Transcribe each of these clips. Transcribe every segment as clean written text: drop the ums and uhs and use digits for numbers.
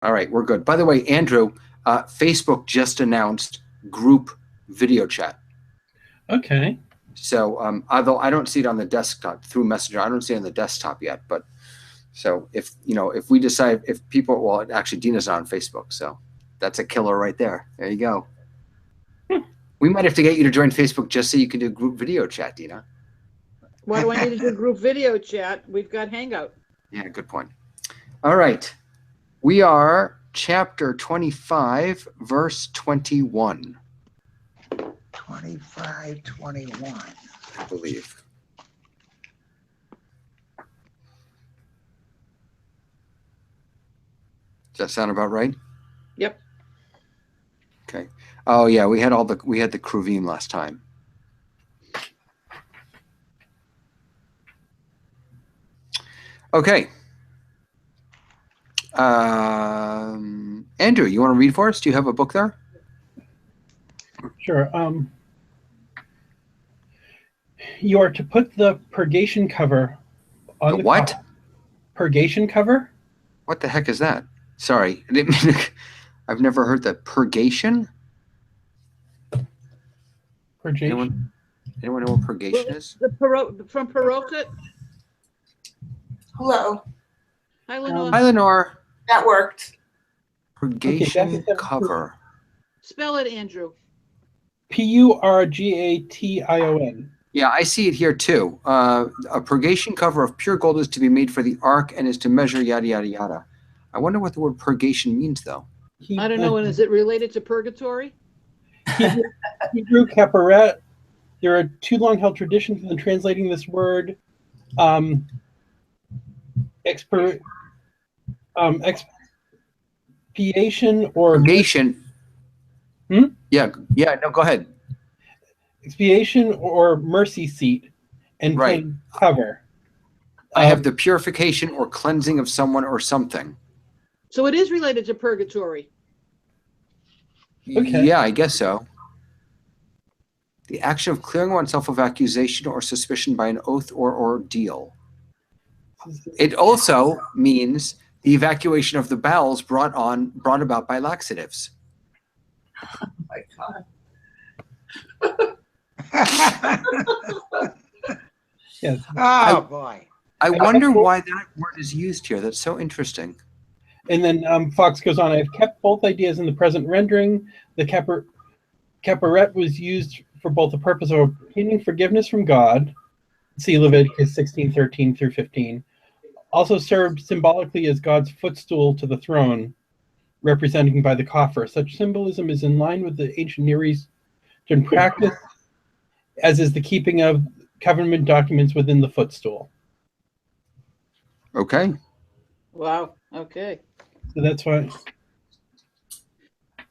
All right, we're good. By the way, Andrew, Facebook just announced group video chat. Okay. So although I don't see it on the desktop through Messenger, I don't see it on the desktop yet. But so if we decide, if people, well, actually Dina's not on Facebook, so that's a killer right there. There you go. We might have to get you to join Facebook just so you can do group video chat, Dina. Why do I need to do group video chat? We've got Hangout. Yeah, good point. All right. We are chapter 25, verse 21. 25, 21. I believe. Does that sound about right? Yep. Okay. Oh yeah, we had the Kruvim last time. Okay. Andrew, you want to read for us? Do you have a book there? Sure. You are to put the purgation cover on the what? Purgation cover? What the heck is that? Sorry, I didn't mean to, I've never heard that. Purgation? Purgation. Anyone know what purgation is? From Perocet. Hello. Hi, Lenore. Hi, Lenore. That worked. Purgation cover. Spell it, Andrew. Purgation. Yeah, I see it here too. A purgation cover of pure gold is to be made for the ark and is to measure yada yada yada. I wonder what the word purgation means, though. I don't know. And is it related to purgatory? Hebrew Kaparet. There are two long-held traditions in translating this word. Expiation or purgation. Yeah. No, go ahead. Expiation or mercy seat, and right. Cover. I have the purification or cleansing of someone or something. So it is related to purgatory. Okay. Yeah, I guess so. The action of clearing oneself of accusation or suspicion by an oath or ordeal. It also means the evacuation of the bowels brought about by laxatives. Oh my God. Yes. Oh boy. I wonder why that word is used here. That's so interesting. And then Fox goes on, I have kept both ideas in the present rendering. The Kaparet was used for both the purpose of obtaining forgiveness from God, see Leviticus 16:13 through 15, also served symbolically as God's footstool to the throne, representing by the coffer. Such symbolism is in line with the ancient Near Eastern practice, as is the keeping of covenant documents within the footstool. Okay. Wow. Okay. So that's why.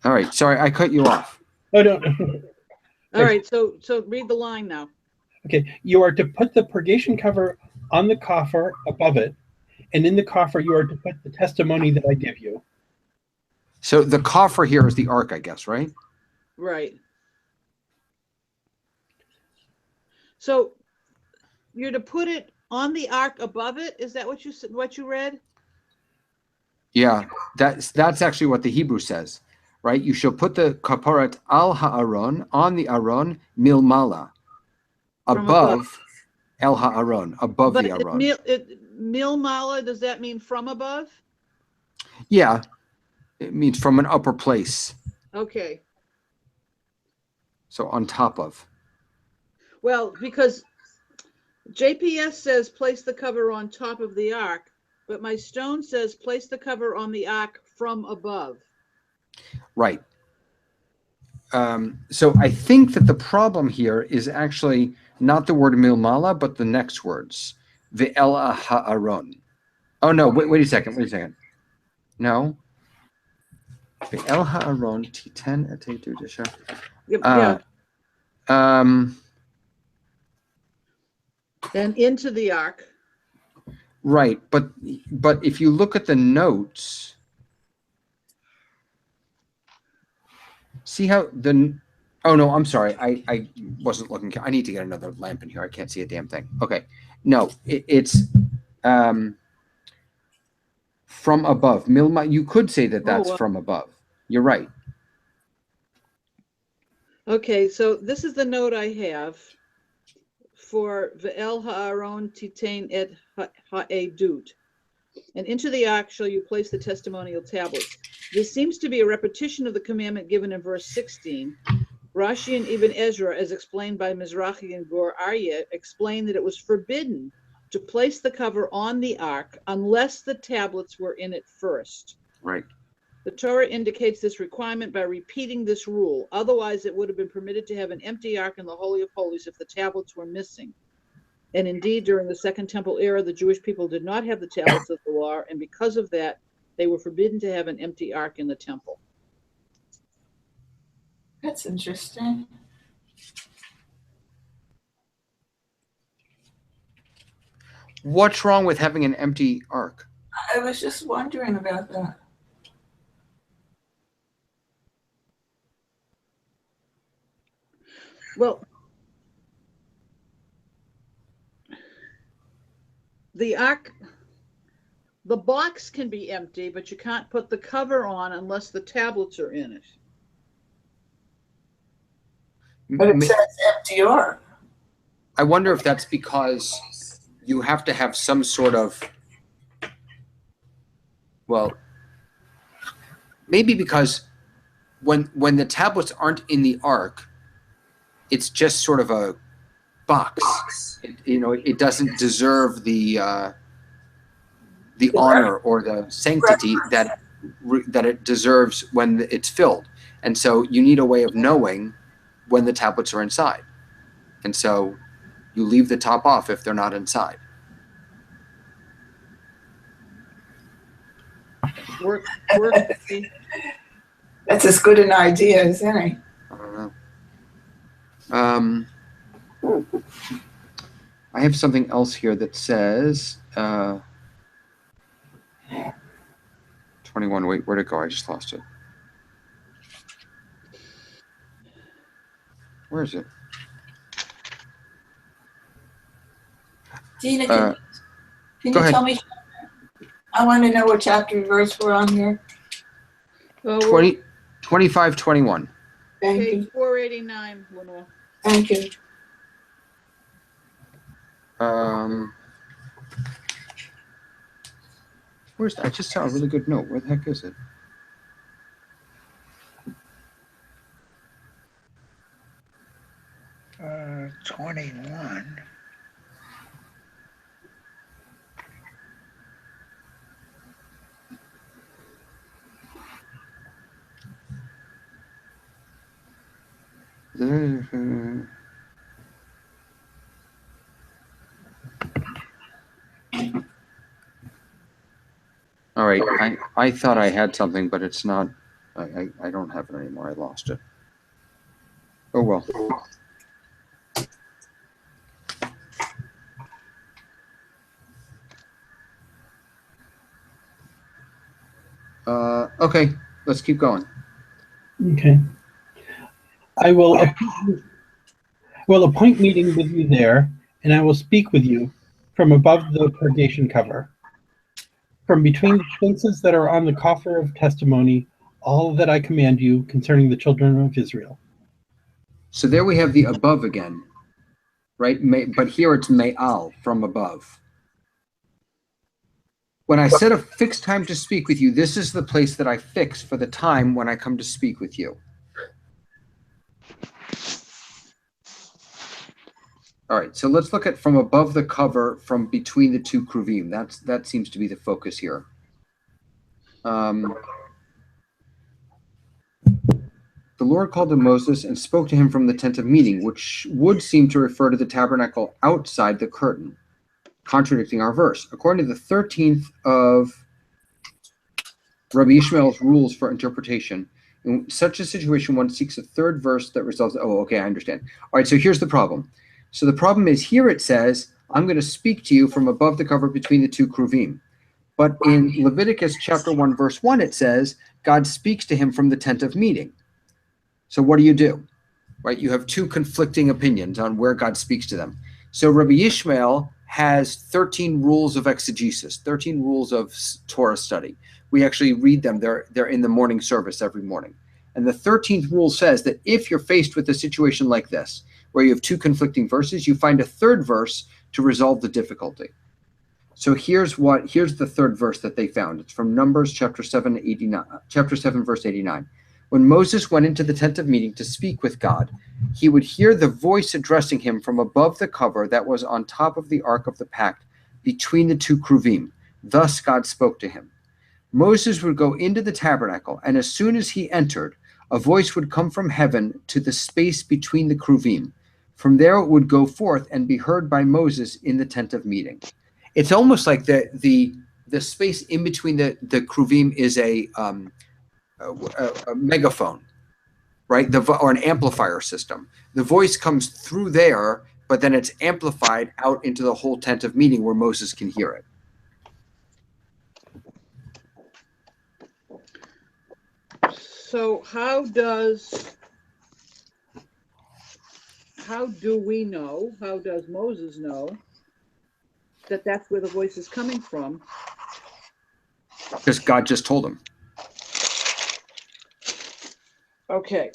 All right. Sorry, I cut you off. Oh, no. All right. So read the line now. Okay. You are to put the purgation cover on the coffer above it, and in the coffer you are to put the testimony that I give you. So the coffer here is the ark, I guess, right? Right. So you're to put it on the ark above it. Is that what you read? Yeah, that's actually what the Hebrew says, right? You shall put the kaparet al ha'aron, on the aron, milmala, above el ha'aron, above the aron. Milmala, does that mean from above? Yeah, it means from an upper place. Okay. So on top of. Well, because JPS says place the cover on top of the ark, but my stone says place the cover on the ark from above. Right. So I think that the problem here is actually not the word milmala, but the next words. Ve'el ha'aron. Oh, no, wait a second. No. Ve'el ha'aron titen etetu desha. Yeah. And into the ark. Right, but if you look at the notes, see how oh no, I'm sorry, I wasn't looking. I need to get another lamp in here. I can't see a damn thing. Okay, no, it's from above. Milma, you could say that that's well. from above. You're right. Okay, so this is the note I have for Ve'el ha'aron titain et ha'edut. And into the ark shall you place the testimonial tablets. This seems to be a repetition of the commandment given in verse 16. Rashi and Ibn Ezra, as explained by Mizrahi and Gur Aryeh, explain that it was forbidden to place the cover on the ark unless the tablets were in it first. Right. The Torah indicates this requirement by repeating this rule. Otherwise, it would have been permitted to have an empty ark in the Holy of Holies if the tablets were missing. And indeed, during the Second Temple era, the Jewish people did not have the tablets of the law, and because of that, they were forbidden to have an empty ark in the temple. That's interesting. What's wrong with having an empty ark? I was just wondering about that. Well, the ark, the box can be empty, but you can't put the cover on unless the tablets are in it. But it says empty ark. I wonder if that's because you have to have some sort of, well, maybe because when the tablets aren't in the ark, it's just sort of a box. It doesn't deserve the honor or the sanctity that it deserves when it's filled. And so you need a way of knowing when the tablets are inside. And so you leave the top off if they're not inside. Work. That's as good an idea as any. I don't know. I have something else here that says 21. Wait, where'd it go? I just lost it. Where is it? Dina, Go can you ahead. tell me? I want to know what chapter and verse we're on here. 25, 21. Thank Page you. 489, Lenore. Thank you. I just saw a really good note. Where the heck is it? Uh, 21. All right, I thought I had something, but it's not. I don't have it anymore. I lost it. Oh well. Okay, let's keep going. Okay. I will appoint meeting with you there, and I will speak with you from above the purgation cover, from between the spaces that are on the coffer of testimony, all that I command you concerning the children of Israel. So there we have the above again, right? But here it's me'al, from above. When I set a fixed time to speak with you, this is the place that I fix for the time when I come to speak with you. All right, so let's look at from above the cover, from between the two kruvim. That seems to be the focus here. The Lord called to Moses and spoke to him from the tent of meeting, which would seem to refer to the tabernacle outside the curtain, contradicting our verse. According to the 13th of Rabbi Ishmael's rules for interpretation, in such a situation, one seeks a third verse that resolves. Oh, okay, I understand. All right, so here's the problem. So the problem is here it says, I'm going to speak to you from above the cover between the two kruvim. But in Leviticus chapter 1, verse 1, it says, God speaks to him from the tent of meeting. So what do? Right? You have two conflicting opinions on where God speaks to them. So Rabbi Ishmael has 13 rules of exegesis, 13 rules of Torah study. We actually read them. They're in the morning service every morning. And the 13th rule says that if you're faced with a situation like this, where you have two conflicting verses, you find a third verse to resolve the difficulty. So here's the third verse that they found. It's from Numbers chapter 7, verse 89. When Moses went into the tent of meeting to speak with God, he would hear the voice addressing him from above the cover that was on top of the Ark of the Pact, between the two Kruvim. Thus God spoke to him. Moses would go into the tabernacle, and as soon as he entered, a voice would come from heaven to the space between the Kruvim. From there it would go forth and be heard by Moses in the tent of meeting. It's almost like the space in between the Kruvim is a megaphone, right? Or an amplifier system. The voice comes through there, but then it's amplified out into the whole tent of meeting where Moses can hear it. So how do we know, how does Moses know that that's where the voice is coming from? Because God just told him. Okay.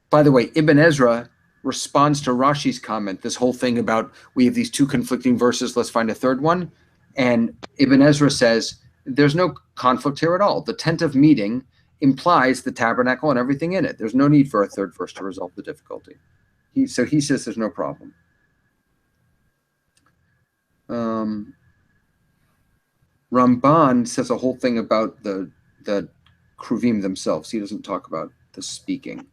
By the way, Ibn Ezra responds to Rashi's comment, this whole thing about we have these two conflicting verses, let's find a third one. And Ibn Ezra says, there's no conflict here at all. The tent of meeting implies the tabernacle and everything in it. There's no need for a third verse to resolve the difficulty. So he says there's no problem. Ramban says a whole thing about the Kruvim themselves. He doesn't talk about the speaking.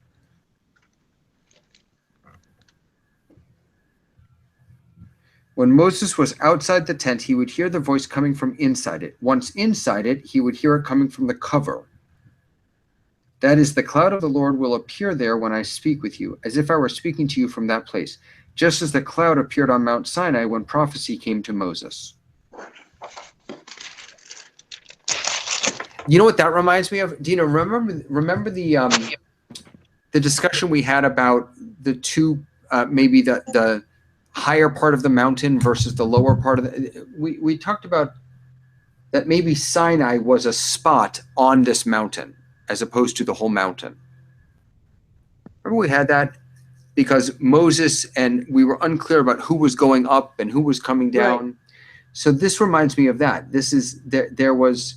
When Moses was outside the tent, he would hear the voice coming from inside it. Once inside it, he would hear it coming from the cover. That is, the cloud of the Lord will appear there when I speak with you, as if I were speaking to you from that place, just as the cloud appeared on Mount Sinai when prophecy came to Moses. You know what that reminds me of? Dina, remember the discussion we had about the two, maybe the higher part of the mountain versus the lower part of the, we talked about that maybe Sinai was a spot on this mountain as opposed to the whole mountain. Remember we had that? Because Moses and we were unclear about who was going up and who was coming down. Right. So this reminds me of that. This is, there was,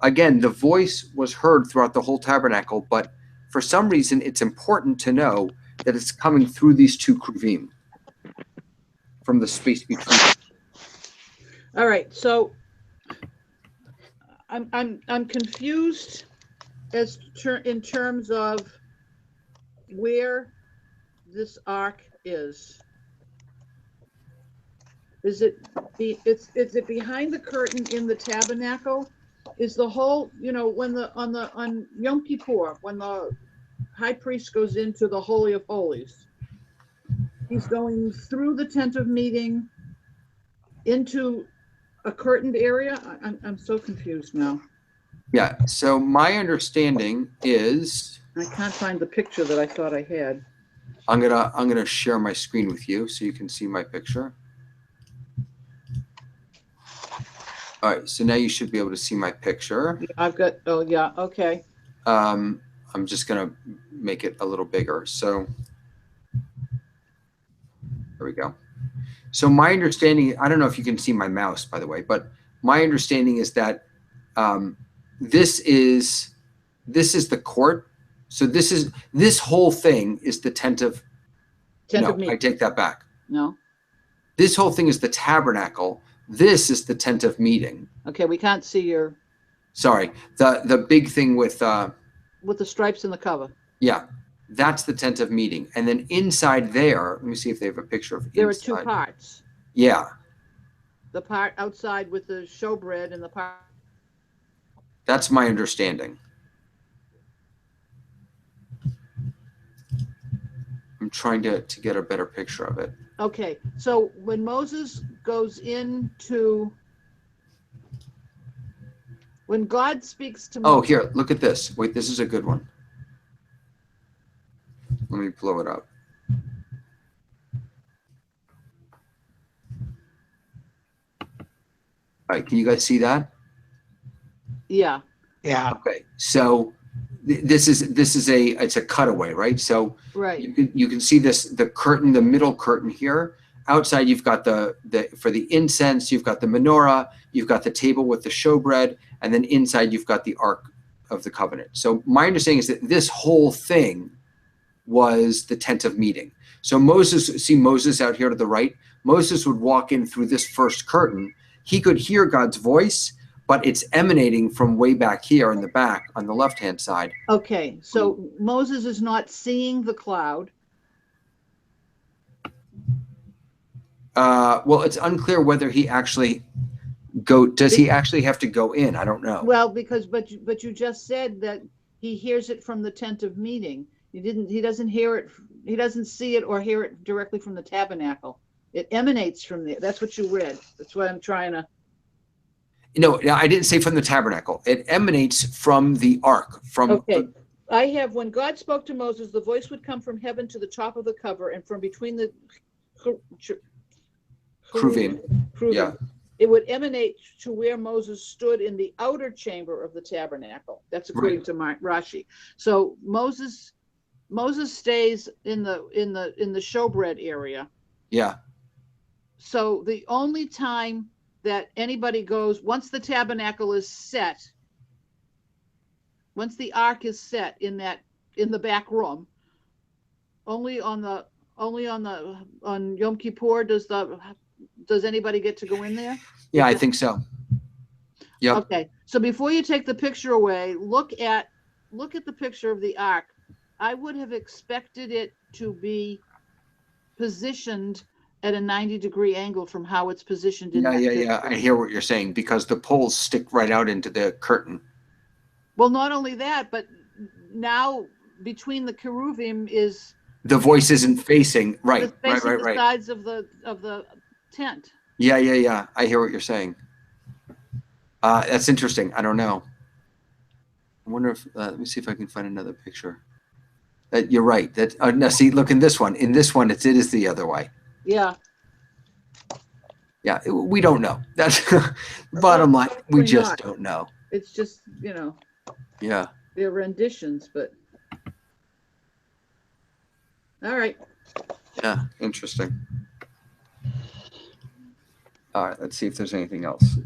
again, the voice was heard throughout the whole tabernacle, but for some reason it's important to know that it's coming through these two Kruvim from the space between. All right, so I'm confused in terms of where this ark is. Is it behind the curtain in the tabernacle? Is the whole, on Yom Kippur, when the high priest goes into the Holy of Holies, he's going through the tent of meeting into a curtained area? I'm so confused now. Yeah, so my understanding is, I can't find the picture that I thought I had. I'm gonna share my screen with you so you can see my picture. All right, so now you should be able to see my picture. I've got, oh yeah, okay. I'm just gonna make it a little bigger. So there we go. So my understanding, I don't know if you can see my mouse, by the way, but my understanding is that this is the court. So this whole thing is the tent of meeting. I take that back. No. This whole thing is the tabernacle. This is the tent of meeting. Okay, we can't see your. Sorry, the big thing with the stripes in the cover. Yeah, that's the tent of meeting, and then inside there, let me see if they have a picture of. There inside. are two parts. Yeah. The part outside with the showbread and the part. That's my understanding. I'm trying to get a better picture of it. Okay, so when Moses goes into, when God speaks to Moses. Oh, here, look at this. Wait, this is a good one. Let me blow it up. All right, can you guys see that? Yeah, Yeah. Okay, so this is it's a cutaway, right? So right. you can see the curtain, the middle curtain here. Outside, you've got the for the incense, you've got the menorah, you've got the table with the showbread, and then inside you've got the Ark of the Covenant. So my understanding is that this whole thing was the tent of meeting. So Moses out here to the right. Moses would walk in through this first curtain. He could hear God's voice, but it's emanating from way back here in the back on the left-hand side. Okay, so Moses is not seeing the cloud. Well, it's unclear whether he actually does he actually have to go in? I don't know. Well, but you just said that he hears it from the tent of meeting. He doesn't hear it, he doesn't see it or hear it directly from the tabernacle. It emanates from there. That's what you read. That's what I'm trying to. No, I didn't say from the tabernacle. It emanates from the ark. Okay. I have, when God spoke to Moses, the voice would come from heaven to the top of the cover and from between the Kruvim. Yeah. It would emanate to where Moses stood in the outer chamber of the tabernacle. That's according to Rashi. So Moses stays in the showbread area. Yeah. So the only time that anybody goes, once the tabernacle is set, once the ark is set in the back room, only on Yom Kippur does anybody get to go in there? Yeah, I think so. Yep. Okay. So before you take the picture away, look at the picture of the ark. I would have expected it to be positioned at a 90-degree angle from how it's positioned in that picture. I hear what you're saying, because the poles stick right out into the curtain. Well, not only that, but now between the cherubim is the voice isn't facing right. The sides of the tent. Yeah. I hear what you're saying. That's interesting. I don't know. I wonder if let me see if I can find another picture. You're right. That now see, look in this one. In this one, it is the other way. Yeah. Yeah, we don't know. That's the bottom line. We just don't know. It's just, Yeah. They're renditions, but all right. Yeah, interesting. All right, let's see if there's anything else.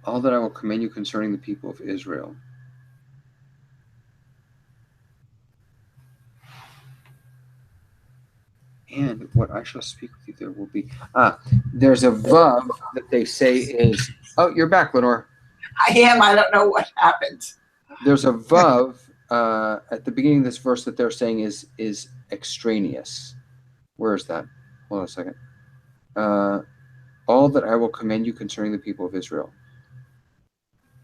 All that I will command you concerning the people of Israel. And what I shall speak with you, there will be. There's a vav that they say is. Oh, you're back, Lenore. I am. I don't know what happened. There's a vav at the beginning of this verse that they're saying is extraneous. Where is that? Hold on a second. All that I will command you concerning the people of Israel.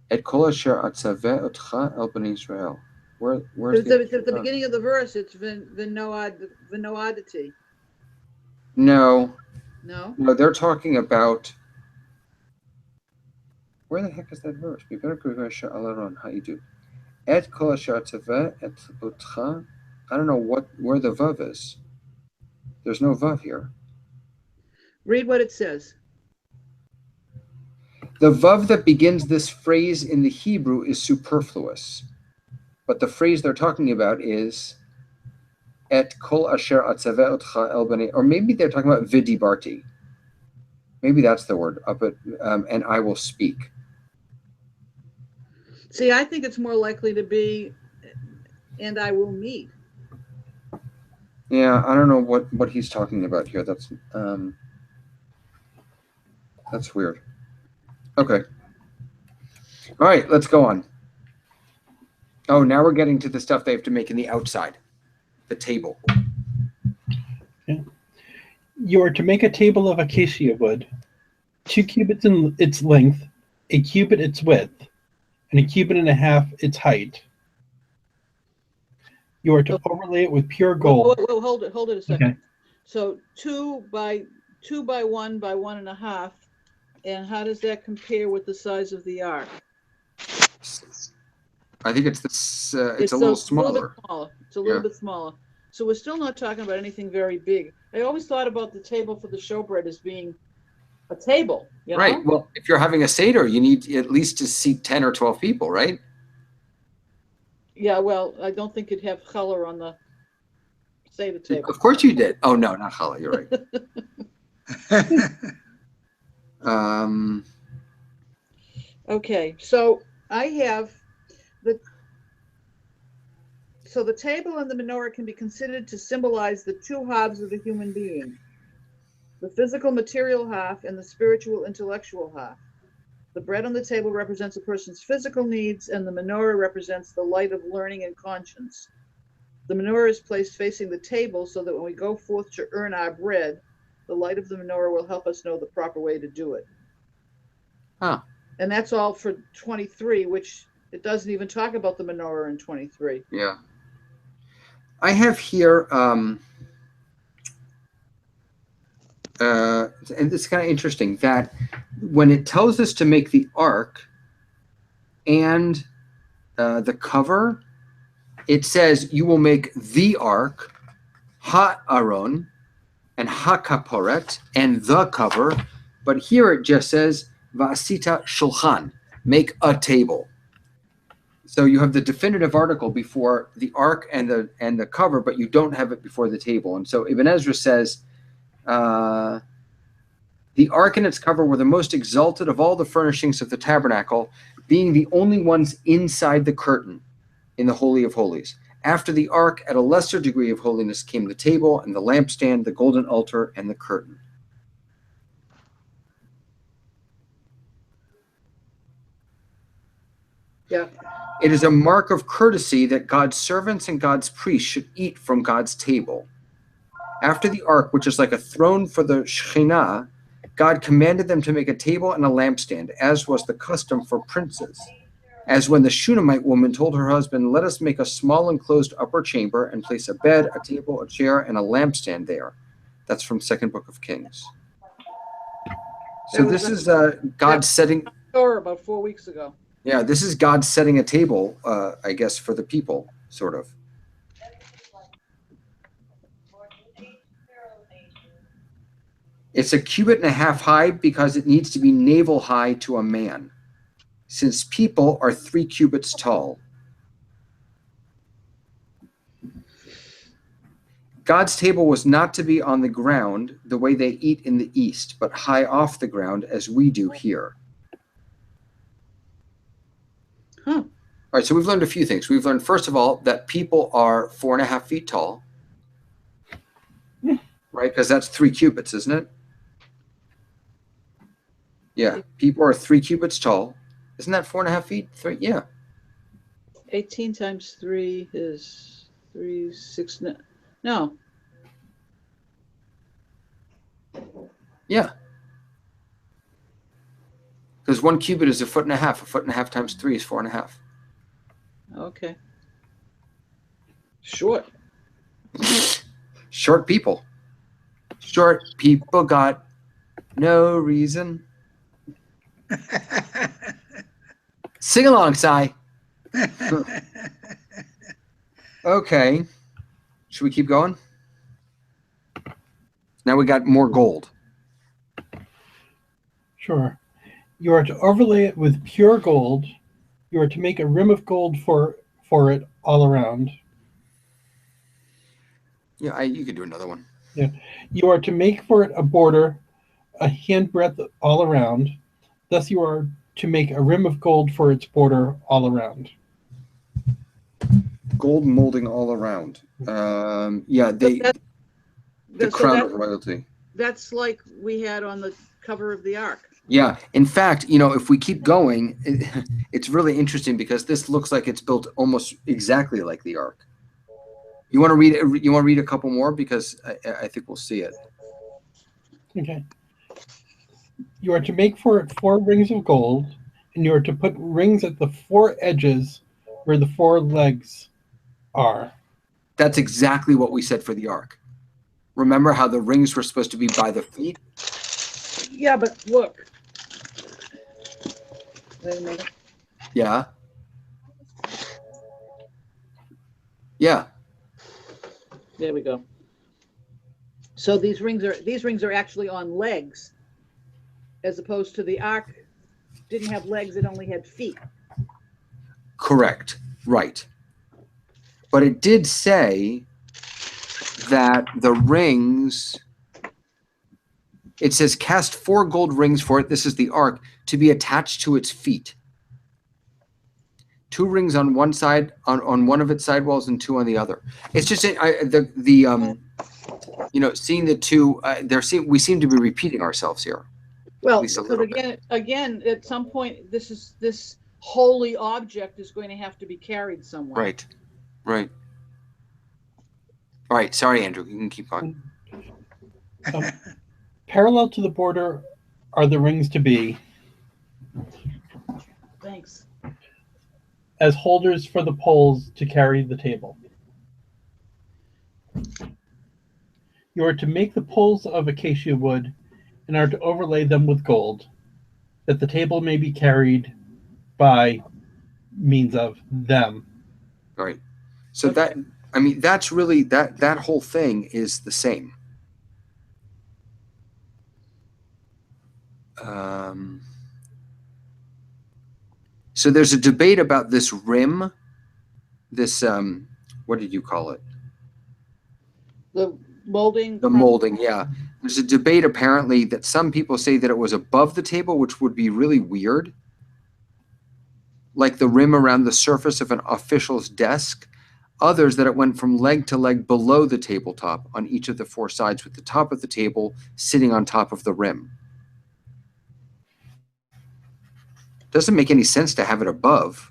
Et kol asher atzaveh otcha el bnei Israel. Where's at the beginning of the verse? It's v'noadati. No, they're talking about. Where the heck is that verse? Et kol asher atzaveh et otcha. I don't know where the vav is. There's no vav here. Read what it says. The vav that begins this phrase in the Hebrew is superfluous, but the phrase they're talking about is et kol asher atzaveh otcha el bnei, or maybe they're talking about vidibarti. Maybe that's the word. And I will speak. See, I think it's more likely to be, and I will meet. Yeah, I don't know what he's talking about here. That's weird. Okay. All right, let's go on. Oh, now we're getting to the stuff they have to make in the outside, the table. Okay. You are to make a table of acacia wood, 2 cubits in its length, a cubit its width, and a cubit and a half its height. You are to overlay it with pure Whoa, gold. hold it a second. Okay. So 2 by 1 by 1.5, and how does that compare with the size of the ark? I think it's this. It's a so little it's a little smaller. bit smaller. It's a little Yeah. bit smaller. So we're still not talking about anything very big. I always thought about the table for the showbread as being a table, you know? Right. Well, if you're having a Seder, you need at least to seat 10 or 12 people, right? Yeah, well, I don't think it'd have color on the Seder table. Of course you did. Oh, no, not challah. You're right. Okay, so I have the table and the menorah can be considered to symbolize the two halves of a human being, the physical material half and the spiritual intellectual half. The bread on the table represents a person's physical needs, and the menorah represents the light of learning and conscience. The menorah is placed facing the table so that when we go forth to earn our bread, the light of the menorah will help us know the proper way to do it. Huh. And that's all for 23, which it doesn't even talk about the menorah in 23. Yeah. I have here, and it's kind of interesting that when it tells us to make the ark and the cover, it says you will make the ark, ha-aron, and ha-kaporet, and the cover. But here it just says va'asita shulchan, make a table. So you have the definitive article before the ark and the cover, but you don't have it before the table. And so Ibn Ezra says, the ark and its cover were the most exalted of all the furnishings of the tabernacle, being the only ones inside the curtain in the Holy of Holies. After the ark, at a lesser degree of holiness, came the table and the lampstand, the golden altar, and the curtain. Yeah. It is a mark of courtesy that God's servants and God's priests should eat from God's table. After the ark, which is like a throne for the Shekhinah, God commanded them to make a table and a lampstand, as was the custom for princes. As when the Shunammite woman told her husband, "Let us make a small enclosed upper chamber and place a bed, a table, a chair, and a lampstand there." That's from Second Book of Kings. So this is God setting. Torah about 4 weeks ago. Yeah, this is God setting a table, I guess, for the people, sort of. It's a cubit and a half high because it needs to be navel high to a man, since people are 3 cubits tall. God's table was not to be on the ground the way they eat in the East, but high off the ground as we do here. Huh. All right, so we've learned a few things. We've learned, first of all, that people are 4.5 feet tall, right? Because that's 3 cubits, isn't it? Yeah, people are 3 cubits tall. Isn't that 4.5 feet? 3, yeah. 18 times 3 is 3, 6, no. Yeah. Because 1 cubit is 1.5 feet. 1.5 feet times 3 is 4.5. Okay. Short. Short people. Short people got no reason. Sing along, Sai. Okay. Should we keep going? Now we got more gold. Sure. You are to overlay it with pure gold. You are to make a rim of gold for it all around. Yeah, you could do another one. Yeah. You are to make for it a border, a handbreadth all around. Thus you are to make a rim of gold for its border all around. Gold molding all around. Yeah, the crown of royalty. That's like we had on the cover of the ark. Yeah. In fact, if we keep going, it's really interesting because this looks like it's built almost exactly like the ark. You want to read it? You want to read a couple more because I think we'll see it. Okay. You are to make for it 4 rings of gold, and you are to put rings at the 4 edges where the 4 legs are. That's exactly what we said for the ark. Remember how the rings were supposed to be by the feet? Yeah, but look. Wait a minute. Yeah. Yeah. There we go. So these rings are actually on legs, as opposed to the ark didn't have legs, it only had feet. Correct. Right. But it did say that the rings, it says cast 4 gold rings for it. This is the ark to be attached to its feet. 2 rings on one side, on one of its side walls, and 2 on the other. It's just seeing the two. We seem to be repeating ourselves here. Well, least a because little again, at some point, this holy object is going to have to be carried somewhere. Right. Right. All right. Sorry, Andrew. You can keep going. Parallel to the border are the rings to be, Thanks. as holders for the poles to carry the table. You are to make the poles of acacia wood and are to overlay them with gold, that the table may be carried by means of them. All right. So that's really that whole thing is the same. So there's a debate about this rim, this what did you call it? The molding. The molding, yeah. There's a debate apparently that some people say that it was above the table, which would be really weird. Like the rim around the surface of an official's desk. Others that it went from leg to leg below the tabletop on each of the 4 sides, with the top of the table sitting on top of the rim. Doesn't make any sense to have it above.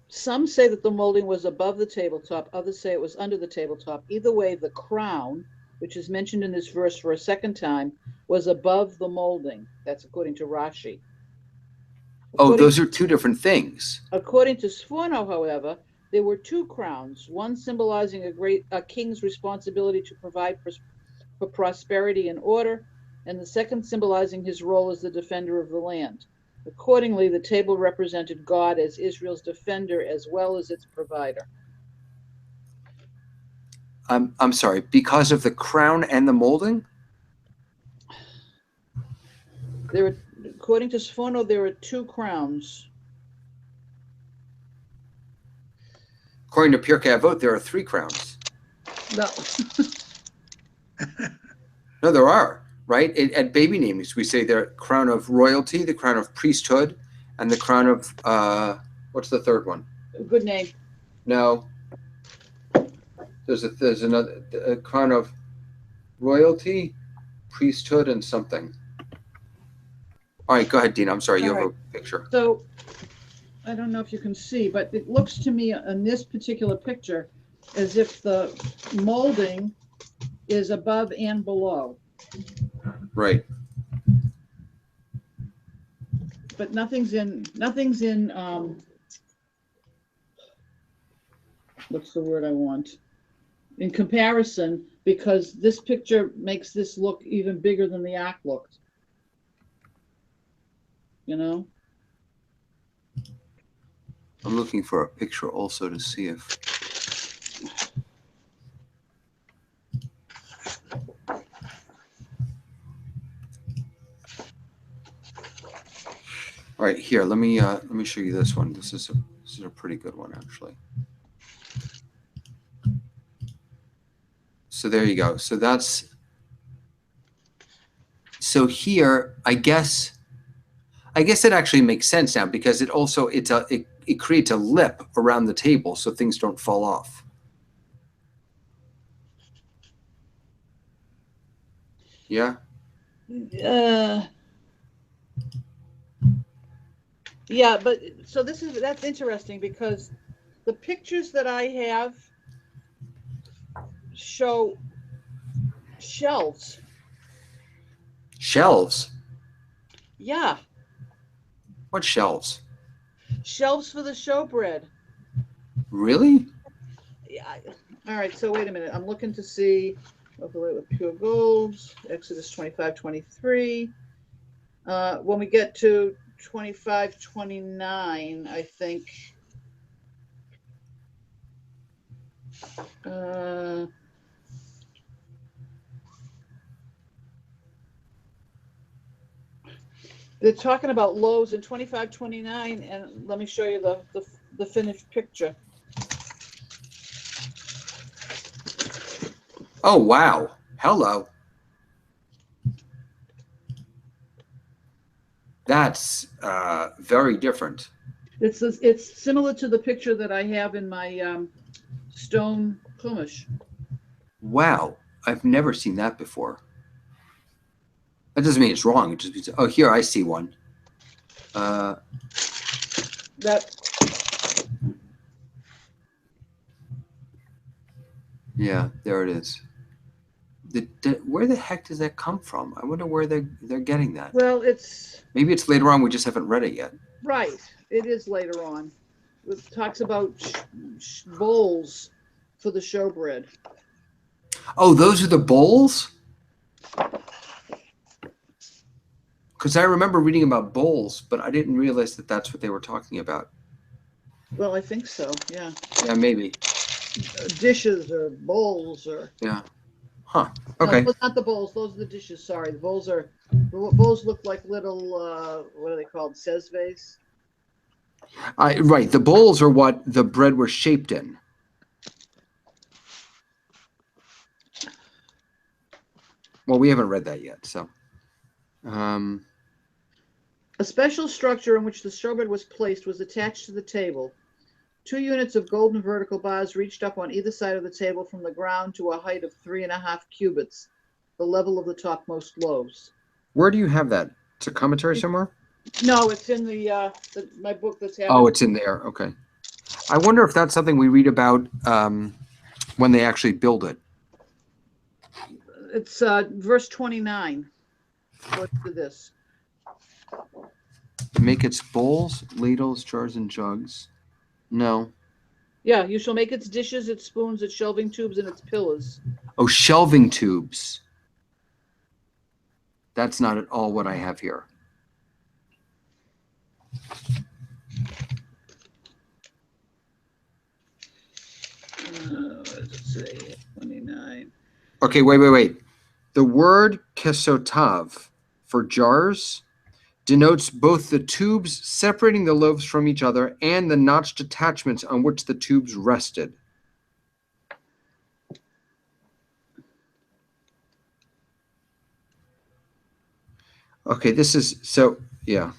Some say that the molding was above the tabletop. Others say it was under the tabletop. Either way, the crown, which is mentioned in this verse for a second time, was above the molding. That's according to Rashi. Those are 2 different things. According to Sforno, however, there were 2 crowns, one symbolizing a king's responsibility to provide for prosperity and order, and the second symbolizing his role as the defender of the land. Accordingly, the table represented God as Israel's defender as well as its provider. I'm sorry, because of the crown and the molding? According to Sforno, there are 2 crowns. According to Pirkei Avot, there are 3 crowns. No. No, there are, right? At baby namings, we say the crown of royalty, the crown of priesthood, and the crown of, what's the third one? Good name. No. There's another crown of royalty, priesthood, and something. All right, go ahead, Dina. I'm sorry, you have a picture. So, I don't know if you can see, but it looks to me in this particular picture as if the molding is above and below. Right. But nothing's in what's the word I want? In comparison, because this picture makes this look even bigger than the ark looked. You know? I'm looking for a picture also to see if. All right, here. Let me show you this one. This is a pretty good one, actually. So there you go. So here, I guess it actually makes sense now, because it creates a lip around the table so things don't fall off. Yeah. Yeah, but so that's interesting, because the pictures that I have show shelves. Shelves? Yeah. What shelves? Shelves for the showbread. Really? Yeah. All right, so wait a minute. I'm looking to see overlay with pure gold, Exodus 25:23. When we get to 25:29, I think. They're talking about loaves in 25:29, and let me show you the finished picture. Oh, wow. Hello. That's very different. It's similar to the picture that I have in my stone chumash. Wow. I've never seen that before. That doesn't mean it's wrong. It just means, oh, here, I see one. That Yeah, there it is. Where the heck does that come from? I wonder where they're getting that. well, it's Maybe it's later on. We just haven't read it yet. right. It is later on. It talks about bowls for the showbread. Oh, those are the bowls? Because I remember reading about bowls, but I didn't realize that that's what they were talking about. Well, I think so. Yeah, Yeah, maybe. dishes or bowls or. Yeah. Huh. No, Okay. those not the bowls. Those are the dishes. Sorry, the bowls look like little what are they called? Sesves. Right. The bowls are what the bread was shaped in. Well, we haven't read that yet, so. A special structure in which the showbread was placed was attached to the table. 2 units of golden vertical bars reached up on either side of the table from the ground to a height of 3.5 cubits, the level of the topmost loaves. Where do you have that? It's a commentary somewhere? No, it's in my book that's having. Oh, it's in there. Okay. I wonder if that's something we read about when they actually build it. It's verse 29. Go to this. Make its bowls, ladles, jars, and jugs. No. Yeah, you shall make its dishes, its spoons, its shelving tubes, and its pillars. Oh, shelving tubes. That's not at all what I have here. What does it say? 29. Okay, wait. The word kesotav for jars denotes both the tubes separating the loaves from each other and the notched attachments on which the tubes rested. Okay, this is so, yeah.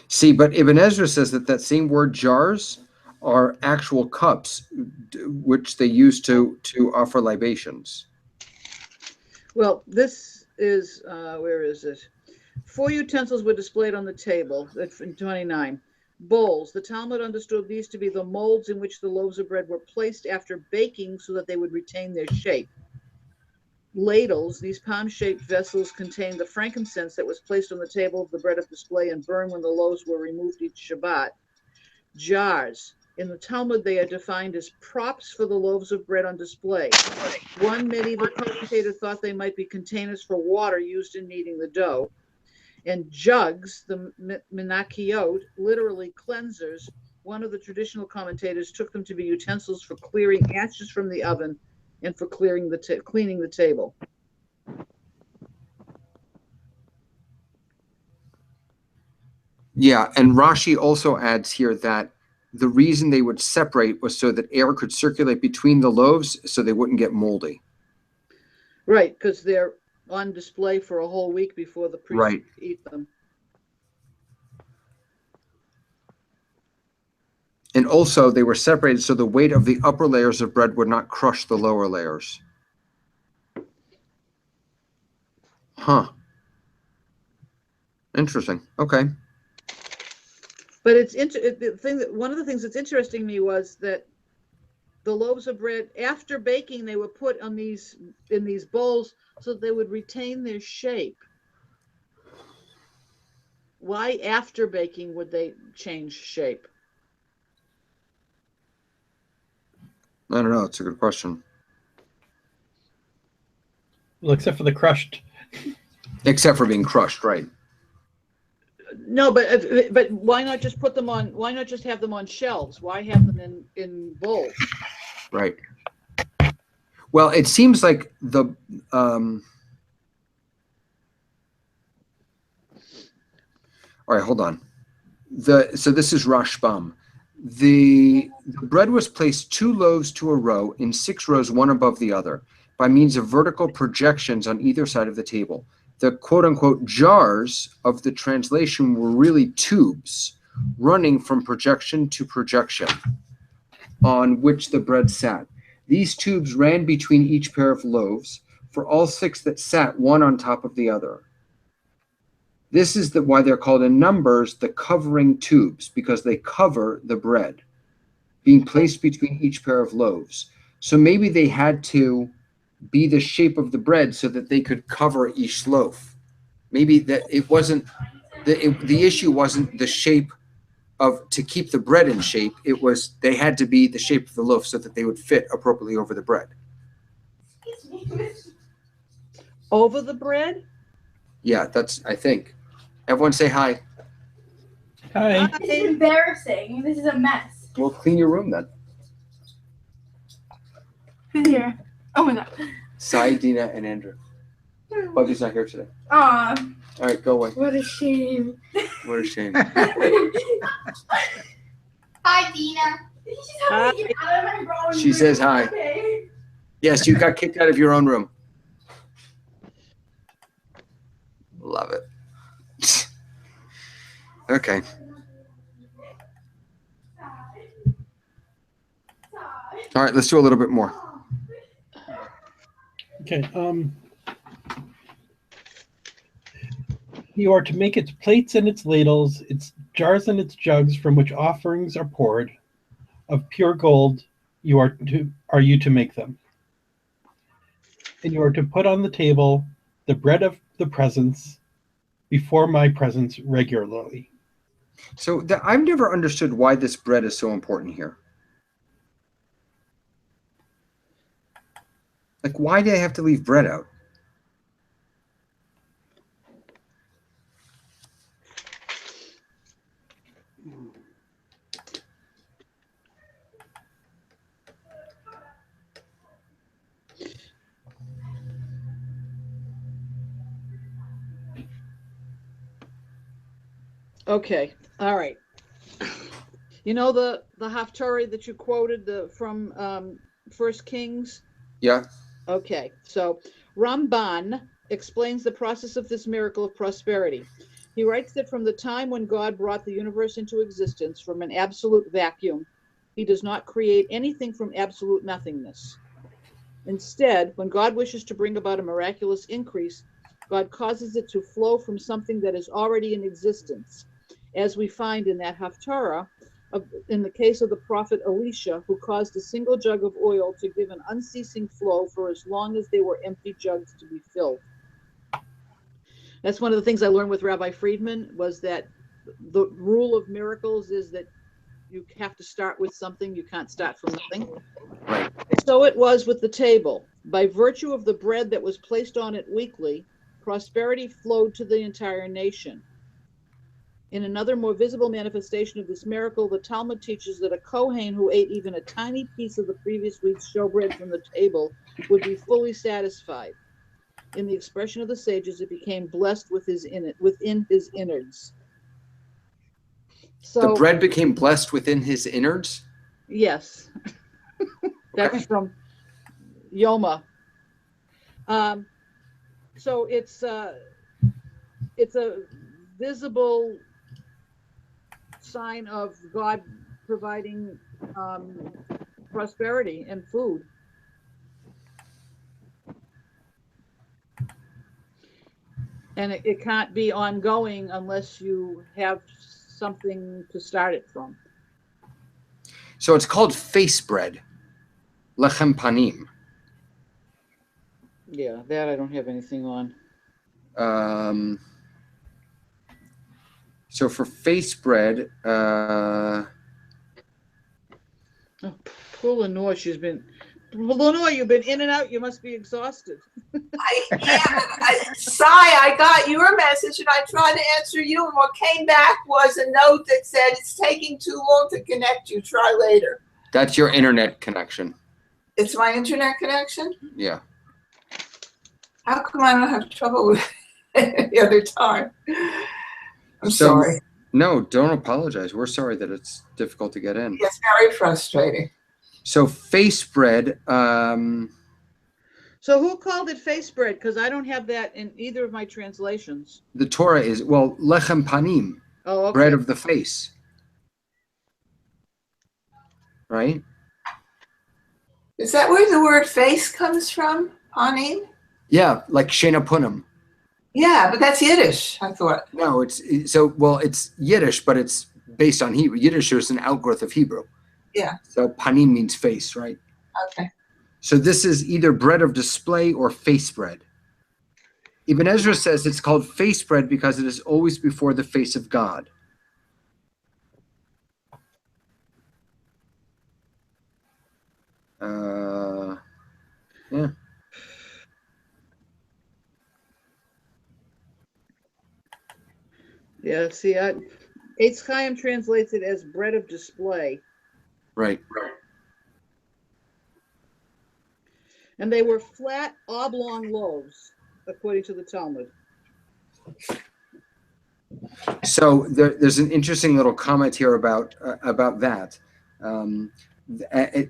See, but Ibn Ezra says that same word jars are actual cups, which they use to offer libations. Well, this is, where is it? 4 utensils were displayed on the table. That's in 29. Bowls. The Talmud understood these to be the molds in which the loaves of bread were placed after baking so that they would retain their shape. Ladles. These palm-shaped vessels contained the frankincense that was placed on the table of the bread of display and burned when the loaves were removed each Shabbat. Jars. In the Talmud, they are defined as props for the loaves of bread on display. One medieval commentator thought they might be containers for water used in kneading the dough. And jugs, the menakiot, literally cleansers. One of the traditional commentators took them to be utensils for clearing ashes from the oven and for cleaning the table. Yeah, and Rashi also adds here that the reason they would separate was so that air could circulate between the loaves so they wouldn't get moldy. Right, because they're on display for a whole week before the priests Right. eat them. And also they were separated so the weight of the upper layers of bread would not crush the lower layers. Huh. Interesting. Okay. But one of the things that's interesting to me was that the loaves of bread, after baking, they were put in these bowls so that they would retain their shape. why after baking would they change shape? I don't know. It's a good question. Well, except for the crushed. Except for being crushed, right? No, but why not just put them on? Why not just have them on shelves? Why have them in bowls? Right. Well, it seems like the all right, hold on. So this is Rashbam. The bread was placed 2 loaves to a row in 6 rows, one above the other, by means of vertical projections on either side of the table. The quote-unquote jars of the translation were really tubes running from projection to projection on which the bread sat. These tubes ran between each pair of loaves for all 6 that sat one on top of the other. This is why they're called in Numbers the covering tubes, because they cover the bread being placed between each pair of loaves. So maybe they had to be the shape of the bread so that they could cover each loaf. Maybe that it wasn't the issue wasn't the shape of to keep the bread in shape. It was they had to be the shape of the loaf so that they would fit appropriately over the bread. Over the bread? Yeah, that's I think. Everyone say hi. Hi. This is embarrassing. This is a mess. We'll clean your room then. Who's here? Oh my god. Sai, Dina, and Andrew. Buggy's not here today. Aw, All right, go away. what a shame. What a shame. Hi, Dina. She's helping me get out of my own She room. says hi. Okay. Yes, you got kicked out of your own room. Love it. Okay. All right, let's do a little bit more. Okay. You are to make its plates and its ladles, its jars and its jugs from which offerings are poured. Of pure gold are you to make them. And you are to put on the table the bread of the presence before my presence regularly. So I've never understood why this bread is so important here. Like, why do they have to leave bread out? Okay, all right. You know the Haftarah that you quoted from First Kings? Yeah. Okay, so Ramban explains the process of this miracle of prosperity. He writes that from the time when God brought the universe into existence from an absolute vacuum, he does not create anything from absolute nothingness. Instead, when God wishes to bring about a miraculous increase, God causes it to flow from something that is already in existence, as we find in that Haftarah, in the case of the prophet Elisha, who caused a single jug of oil to give an unceasing flow for as long as there were empty jugs to be filled. That's one of the things I learned with Rabbi Friedman, was that the rule of miracles is that you have to start with something. You can't start from nothing. Right. So it was with the table. By virtue of the bread that was placed on it weekly, prosperity flowed to the entire nation. In another more visible manifestation of this miracle, the Talmud teaches that a Kohen who ate even a tiny piece of the previous week's showbread from the table would be fully satisfied. In the expression of the sages, it became blessed within his innards. So The bread became blessed within his innards? yes, that's Okay. from Yoma. So it's a visible sign of God providing prosperity and food. And it can't be ongoing unless you have something to start it from. So it's called face bread. Lechem panim. Yeah, that I don't have anything on. So for face bread, Oh, poor Lenore, Lenore, you've been in and out. You must be exhausted. I got your message and I tried to answer you, and what came back was a note that said it's taking too long to connect you. Try later. that's your internet connection. It's my internet connection. Yeah. How come I don't have trouble with it the other time? I'm So- sorry. No, don't apologize. We're sorry that it's difficult to get in. It's very frustrating. So face bread, So who called it face bread? Because I don't have that in either of my translations. the Torah is, well, lechem panim, Oh, okay. bread of the face. Right? Is that where the word face comes from? Panim? Yeah, like shena punim. Yeah, but that's Yiddish, I thought. No, it's Yiddish, but it's based on Hebrew. Yiddish is an outgrowth of Hebrew. Yeah. So panim means face, right? Okay. So this is either bread of display or face bread. Ibn Ezra says it's called face bread because it is always before the face of God. Yeah. Yeah, see, Eitz Chaim translates it as bread of display. Right. And they were flat, oblong loaves, according to the Talmud. So there's an interesting little comment here about that,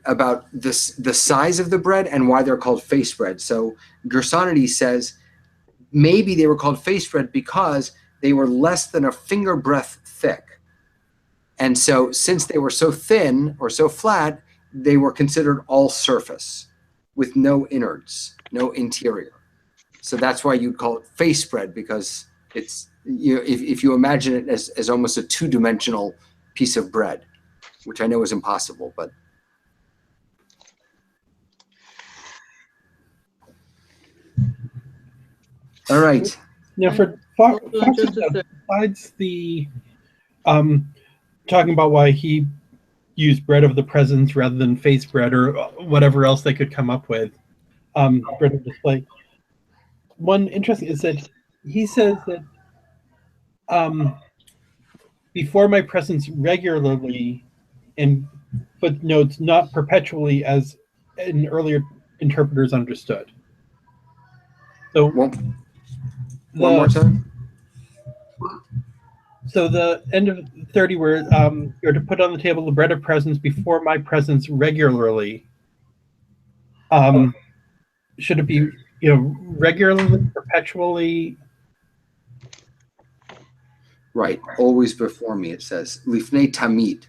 about this the size of the bread and why they're called face bread. So Gersonides says maybe they were called face bread because they were less than a finger breadth thick, and so since they were so thin or so flat, they were considered all surface with no innards, no interior. So that's why you'd call it face bread, because it's, you know, if you imagine it as almost a two-dimensional piece of bread, which I know is impossible, but. All right. Now, for Fox, Hold on just a second. besides the talking about why he used bread of the presence rather than face bread or whatever else they could come up with, bread of display. One interesting is that he says that before my presence regularly, and footnotes not perpetually as in earlier interpreters understood. So One more time. So the end of 30, where you're to put on the table the bread of presence before my presence regularly. Should it be, regularly, perpetually? Right, always before me. It says lifnei tamid.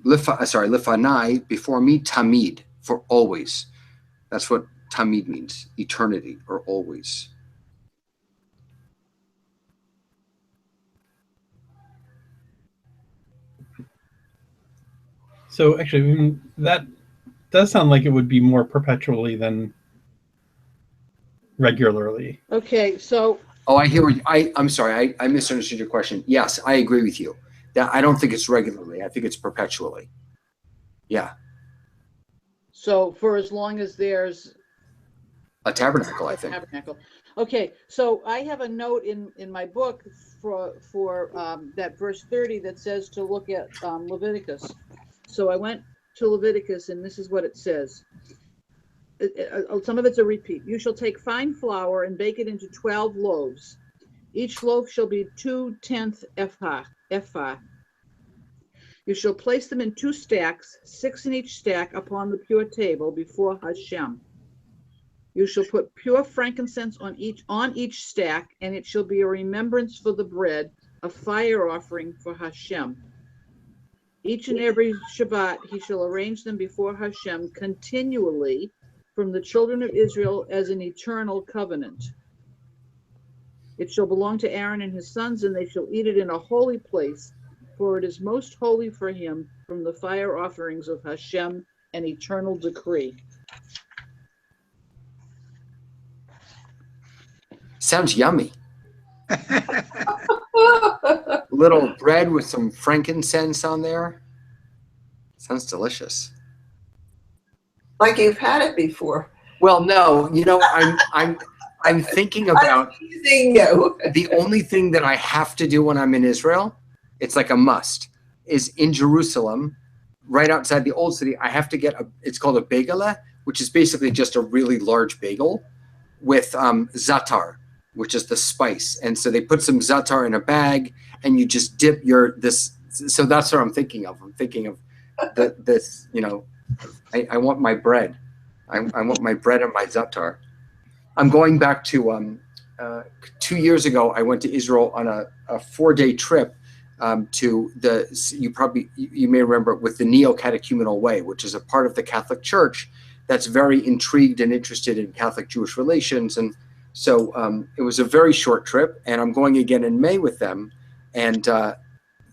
Lifanai, before me, tamid, for always. That's what tamid means, eternity or always. So actually, that does sound like it would be more perpetually than regularly. Okay, so Oh, I hear what I'm sorry, I misunderstood your question. Yes, I agree with you. That I don't think it's regularly. I think it's perpetually. Yeah, so for as long as there's a tabernacle, I think. tabernacle. Okay, so I have a note in my book for that verse 30 that says to look at Leviticus. So I went to Leviticus, and this is what it says. Some of it's a repeat. You shall take fine flour and bake it into 12 loaves. Each loaf shall be 2/10 ephah. You shall place them in 2 stacks, 6 in each stack, upon the pure table before Hashem. You shall put pure frankincense on each stack, and it shall be a remembrance for the bread, a fire offering for Hashem. Each and every Shabbat he shall arrange them before Hashem continually from the children of Israel as an eternal covenant. It shall belong to Aaron and his sons, and they shall eat it in a holy place, for it is most holy for him from the fire offerings of Hashem, an eternal decree. Sounds yummy. Little bread with some frankincense on there. Sounds delicious. Like you've had it before. Well, no, I'm thinking about I'm teasing you. the only thing that I have to do when I'm in Israel, it's like a must, is in Jerusalem, right outside the old city, I have to get it's called a bagel, which is basically just a really large bagel with zatar, which is the spice. And so they put some zatar in a bag and you just dip so that's what I'm thinking of. I'm thinking of this, I want my bread. I want my bread and my zatar. I'm going back to 2 years ago. I went to Israel on a 4-day trip to you may remember it with the Neo-Catechumenal Way, which is a part of the Catholic Church that's very intrigued and interested in Catholic-Jewish relations. And so it was a very short trip, and I'm going again in May with them. And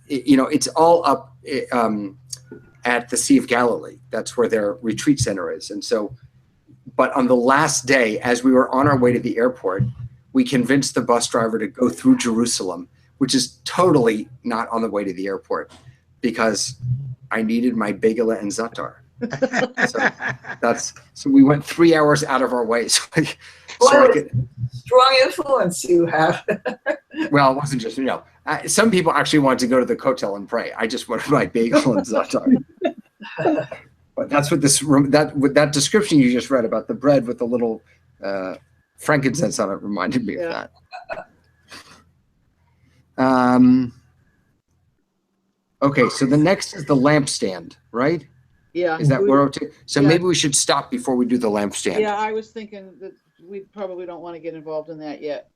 it's all up at the Sea of Galilee. That's where their retreat center is. And so, but on the last day, as we were on our way to the airport, we convinced the bus driver to go through Jerusalem, which is totally not on the way to the airport, because I needed my bagel and zatar. So we went 3 hours out of our way. Strong influence you have. Well, it wasn't just, some people actually wanted to go to the kotel and pray. I just wanted my bagel and zatar. But that's what that description you just read about the bread with the little frankincense on it reminded me of that. Okay, so the next is the lampstand, right? Yeah. Is that we're okay? So yeah. maybe we should stop before we do the lampstand. Yeah, I was thinking that we probably don't want to get involved in that yet.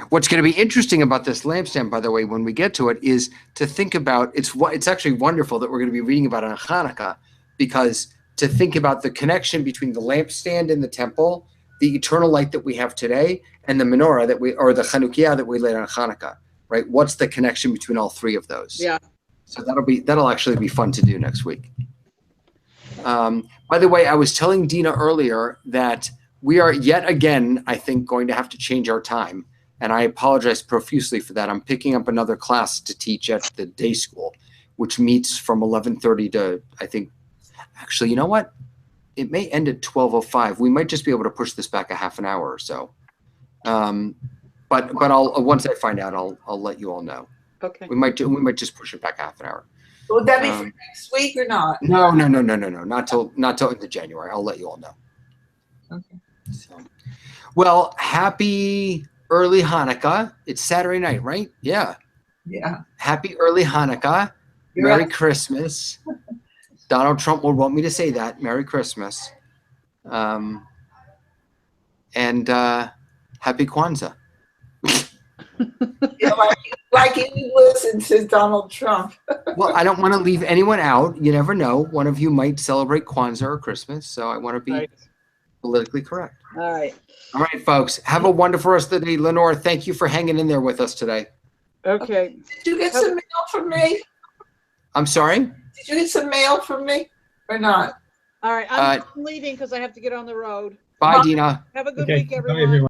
What's going to be interesting about this lampstand, by the way, when we get to it, is to think about it's actually wonderful that we're going to be reading about it on Hanukkah, because to think about the connection between the lampstand in the temple, the eternal light that we have today, and the menorah or the Chanukiah that we lit on Hanukkah, right? What's the connection between all three of those? Yeah. So that'll actually be fun to do next week. By the way, I was telling Dina earlier that we are yet again, I think, going to have to change our time. And I apologize profusely for that. I'm picking up another class to teach at the day school, which meets from 11:30 to, I think, actually, you know what? It may end at 12:05. We might just be able to push this back a half an hour or so. But I'll once I find out, I'll let you all know. Okay. We might just push it back a half an hour. Will that be for next week or not? No. Not till into January. I'll let you all know. Okay. So, well, happy early Hanukkah. It's Saturday night, right? Yeah. Yeah. Happy early Hanukkah. Merry Christmas. Donald Trump would want me to say that. Merry Christmas. And happy Kwanzaa. Like you listen to Donald Trump. Well, I don't want to leave anyone out. You never know. One of you might celebrate Kwanzaa or Christmas, so I want to be politically correct. All right. All right, folks. Have a wonderful rest of the day. Lenore, thank you for hanging in there with us today. Okay. Did you get some mail from me? I'm sorry? Did you get some mail from me or not? All right. I'm leaving because I have to get on the road. Bye, Dina. Have a good Okay, week, bye, everyone. everyone.